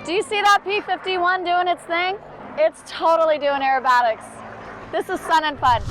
Do you see that P-51 doing its thing? It's totally doing aerobatics. This is fun and fun.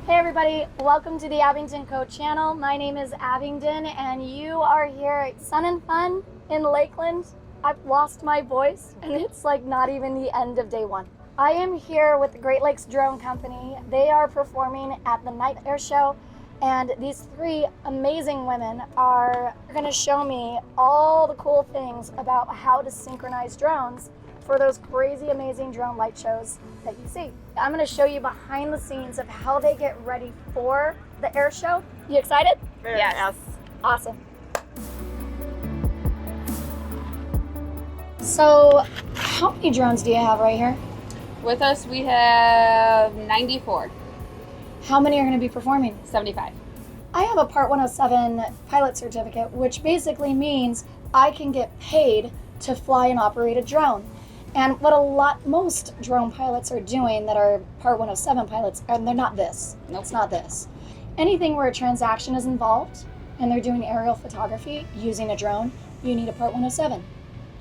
Everybody, welcome to the Abingdon Co channel. My name is Abingdon and you are here at Sun and Fun in Lakeland. I've lost my voice and it's like not even the end of day one. I am here with the Great Lakes Drone Company. They are performing at the Night Air Show and these three amazing women are going to show me all the cool things about how to synchronize drones for those crazy, amazing drone light shows that you see. I'm gonna show you behind the scenes of how they get ready for the air show. You excited? Yes. Awesome. So, how many drones do you have right here? With us, we have 94. How many are gonna be performing? 75. I have a Part 107 pilot certificate, which basically means I can get paid to fly and operate a drone. And what most drone pilots are doing that are Part 107 pilots, and they're not this. Nope. It's not this. Anything where a transaction is involved and they're doing aerial photography using a drone, you need a Part 107.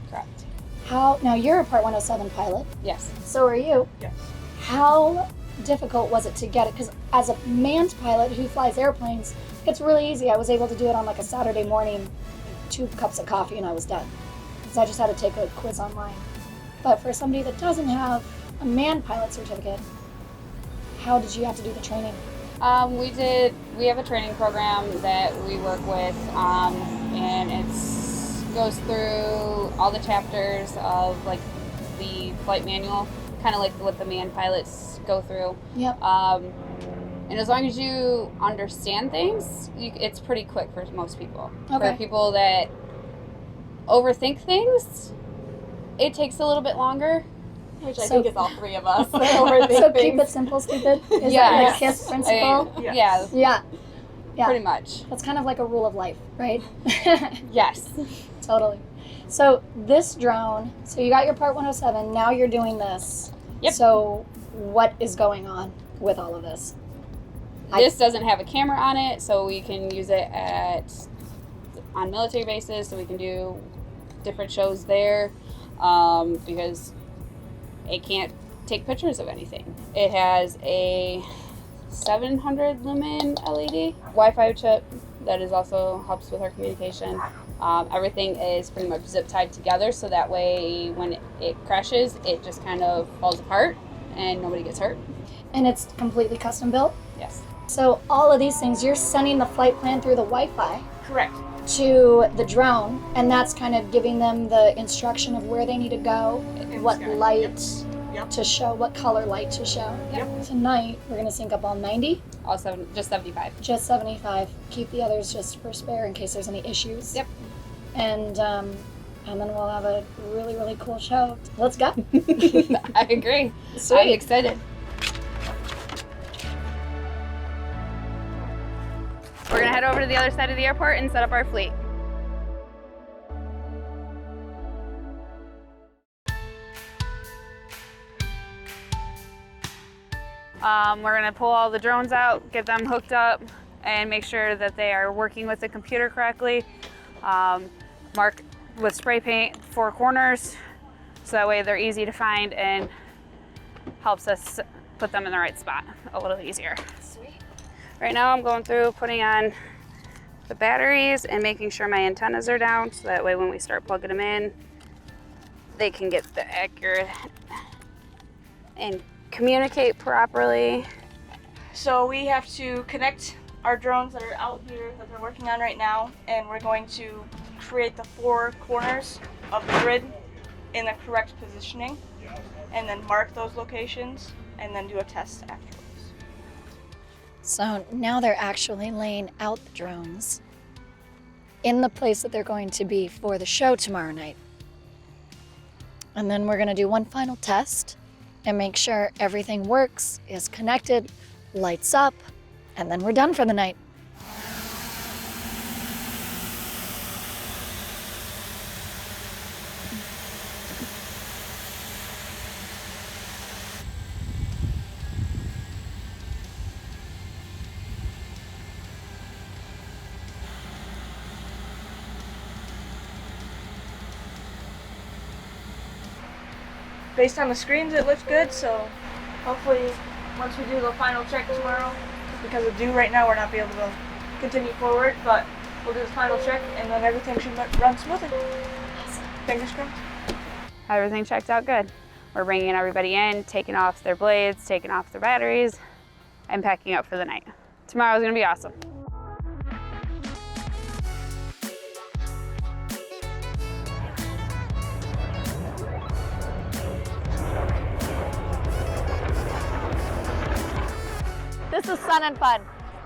Correct. Now you're a Part 107 pilot. Yes. So are you. Yes. How difficult was it to get it? Because as a manned pilot who flies airplanes, it's really easy. I was able to do it on like a Saturday morning, 2 cups of coffee, and I was done. Because I just had to take a quiz online. But for somebody that doesn't have a manned pilot certificate, how did you have to do the training? We have a training program that we work with, and it goes through all the chapters of like the flight manual, kind of like what the manned pilots go through. Yep. And as long as you understand things, it's pretty quick for most people. Okay. For people that overthink things, it takes a little bit longer, which I think is all three of us. So keep it simple, stupid? Is that the KISS principle? Yeah, Yeah. pretty much. That's kind of like a rule of life, right? Yes. Totally. So this drone, so you got your Part 107, now you're doing this. Yep. So what is going on with all of this? This doesn't have a camera on it, so we can use it on military bases, so we can do different shows there. Because it can't take pictures of anything. It has a 700 lumen LED Wi-Fi chip that is also helps with our communication. Everything is pretty much zip tied together, so that way when it crashes, it just kind of falls apart and nobody gets hurt. And it's completely custom built? Yes. So all of these things, you're sending the flight plan through the Wi-Fi Correct. to the drone, and that's kind of giving them the instruction of where they need to go, what light to show, what color light to show. Yep. Tonight, we're going to sync up all 90. Also, just 75. Just 75. Keep the others just for spare in case there's any issues. Yep. And then we'll have a really, really cool show. Let's go. I agree. Sweet. I'm excited. We're going to head over to the other side of the airport and set up our fleet. We're going to pull all the drones out, get them hooked up, and make sure that they are working with the computer correctly. Mark with spray paint 4 corners, so that way they're easy to find and helps us put them in the right spot a little easier. Sweet. Right now I'm going through putting on the batteries and making sure my antennas are down, so that way when we start plugging them in, they can get the accurate and communicate properly. So we have to connect our drones that are out here that they're working on right now, and we're going to create the 4 corners of the grid in the correct positioning, and then mark those locations, and then do a test afterwards. So now they're actually laying out the drones. in the place that they're going to be for the show tomorrow night. And then we're gonna do one final test and make sure everything works, is connected, lights up, and then we're done for the night. Based on the screens, it looks good, so hopefully once we do the final check tomorrow, because of due right now, we're not be able to continue forward, but we'll do the final check and then everything should run smoothly. Fingers crossed. Everything checked out good. We're bringing everybody in, taking off their blades, taking off their batteries, and packing up for the night. Tomorrow's gonna be awesome. This is Sun and Fun.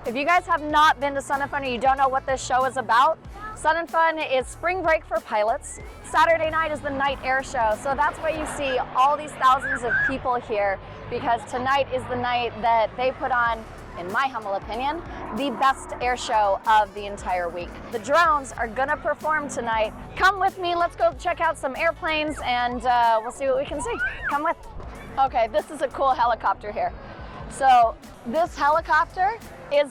If you guys have not been to Sun and Fun or you don't know what this show is about, Sun and Fun is spring break for pilots. Saturday night is the night air show. So that's why you see all these thousands of people here, because tonight is the night that they put on, in my humble opinion, the best air show of the entire week. The drones are gonna perform tonight. Come with me, let's go check out some airplanes and we'll see what we can see. Come with. Okay, this is a cool helicopter here. So this helicopter is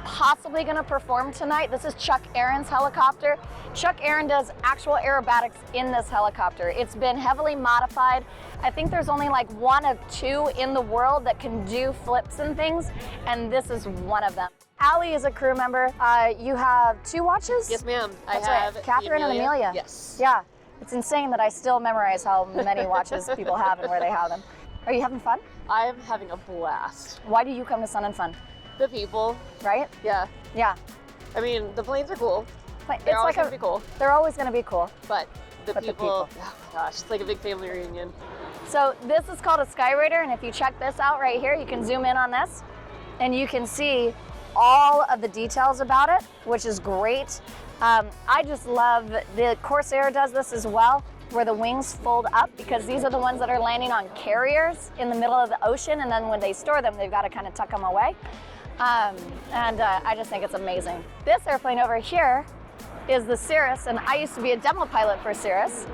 possibly going to perform tonight. This is Chuck Aaron's helicopter. Chuck Aaron does actual aerobatics in this helicopter. It's been heavily modified. I think there's only like one of two in the world that can do flips and things, and this is one of them. Allie is a crew member. You have 2 watches? Yes, ma'am. That's I have right. Catherine and Amelia. Yes. Yeah. It's insane that I still memorize how many watches people have and where they have them. Are you having fun? I am having a blast. Why do you come to Sun and Fun? The people. Right? Yeah. Yeah. I mean, the planes are cool. It's They're always like gonna be cool. They're always going to be cool. But the But the people, people. oh my gosh, it's like a big family reunion. So this is called a Skyraider, and if you check this out right here, you can zoom in on this, and you can see all of the details about it, which is great. I just love the Corsair does this as well, where the wings fold up, because these are the ones that are landing on carriers in the middle of the ocean, and then when they store them, they've got to kind of tuck them away. I just think it's amazing. This airplane over here is the Cirrus, and I used to be a demo pilot for Cirrus.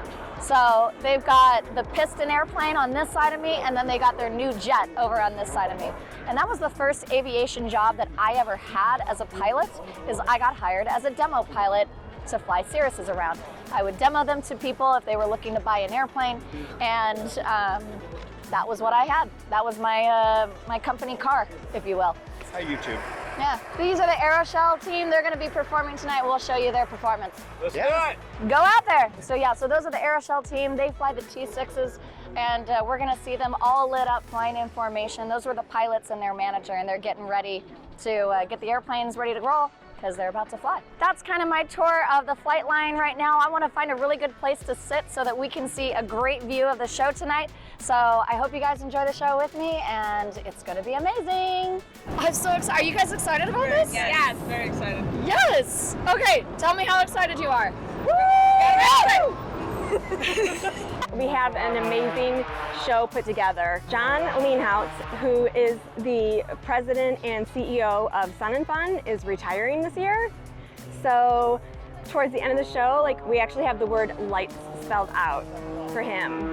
So they've got the piston airplane on this side of me, and then they got their new jet over on this side of me. And that was the first aviation job that I ever had as a pilot, is I got hired as a demo pilot to fly Cirruses around. I would demo them to people if they were looking to buy an airplane, and that was what I had. That was my my company car, if you will. Hi, YouTube. Yeah, these are the Aeroshell team. They're going to be performing tonight. We'll show you their performance. Let's do it. Go out there. So yeah, so those are the Aeroshell team. They fly the T6s, and we're going to see them all lit up flying in formation. Those were the pilots and their manager, and they're getting ready to get the airplanes ready to roll, because they're about to fly. That's kind of my tour of the flight line right now. I want to find a really good place to sit so that we can see a great view of the show tonight. So I hope you guys enjoy the show with me, and it's going to be amazing. I'm so excited. Are you guys excited about this? Yes, very excited. Yes. Okay, tell me how excited you are. Woo! We have an amazing show put together. John Leanhout, who is the president and CEO of Sun and Fun, is retiring this year. So towards the end of the show, like, we actually have the word lights spelled out for him.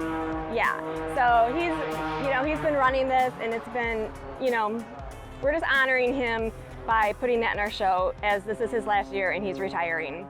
Yeah. So he's been running this, and it's been, we're just honoring him by putting that in our show, as this is his last year and he's retiring.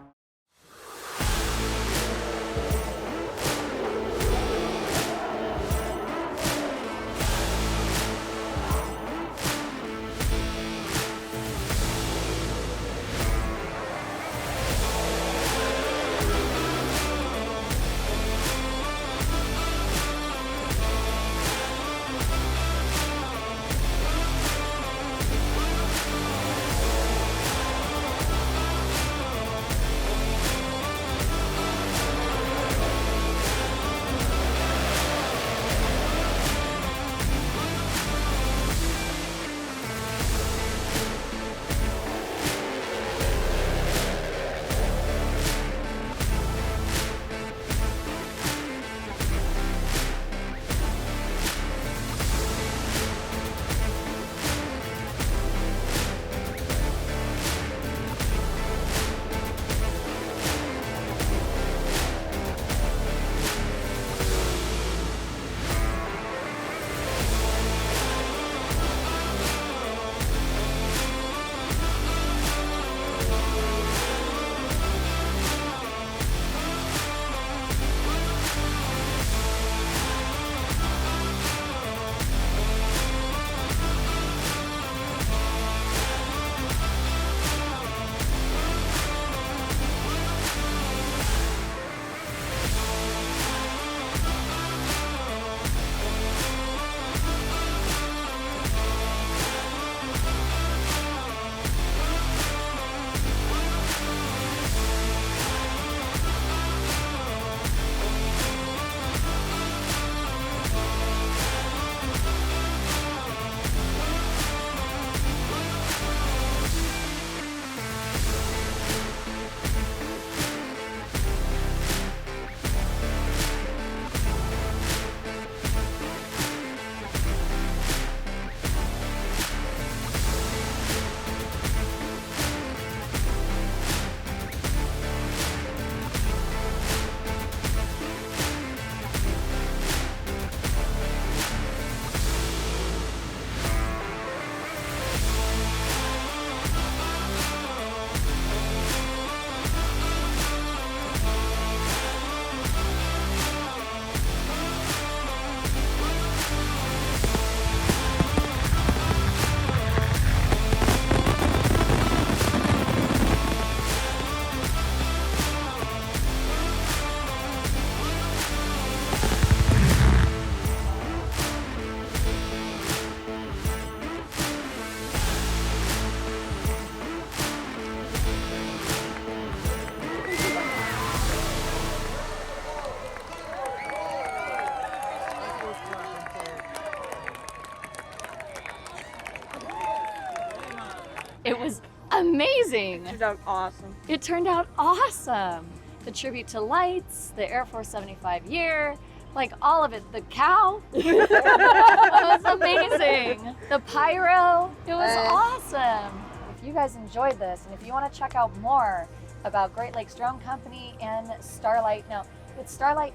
amazing. Turned out awesome. It turned out awesome. The tribute to lights, the Air Force 75 year, like all of it. The cow. It was amazing. The pyro. It was awesome. If you guys enjoyed this, and if you want to check out more about Great Lakes Drone Company and it's Starlight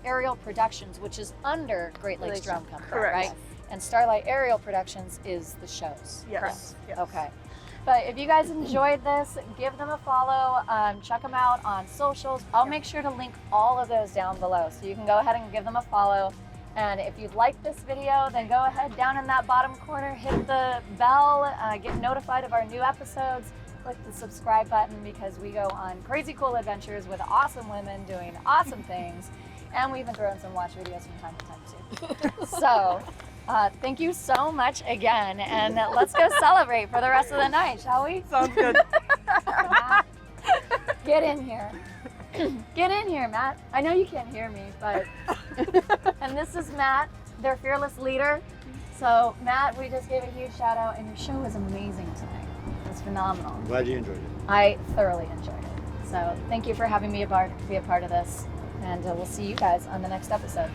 Aerial Productions, which is under Great Lakes Drone Company, Correct. right? And Starlight Aerial Productions is the shows. Yes. Yes. Okay. But if you guys enjoyed this, give them a follow. Check them out on socials. I'll make sure to link all of those down below, so you can go ahead and give them a follow. And if you like this video, then go ahead down in that bottom corner, hit the bell, get notified of our new episodes. Click the subscribe button, because we go on crazy cool adventures with awesome women doing awesome things. And we even throw in some watch videos from time to time too. So thank you so much again, and let's go celebrate for the rest of the night, shall we? Sounds good. Matt, get in here. Get in here, Matt. I know you can't hear me, but... And this is Matt, their fearless leader. So Matt, we just gave a huge shout out, and your show was amazing tonight. It was phenomenal. I'm glad you enjoyed it. I thoroughly enjoyed it. So thank you for having me be a part of this, and we'll see you guys on the next episode.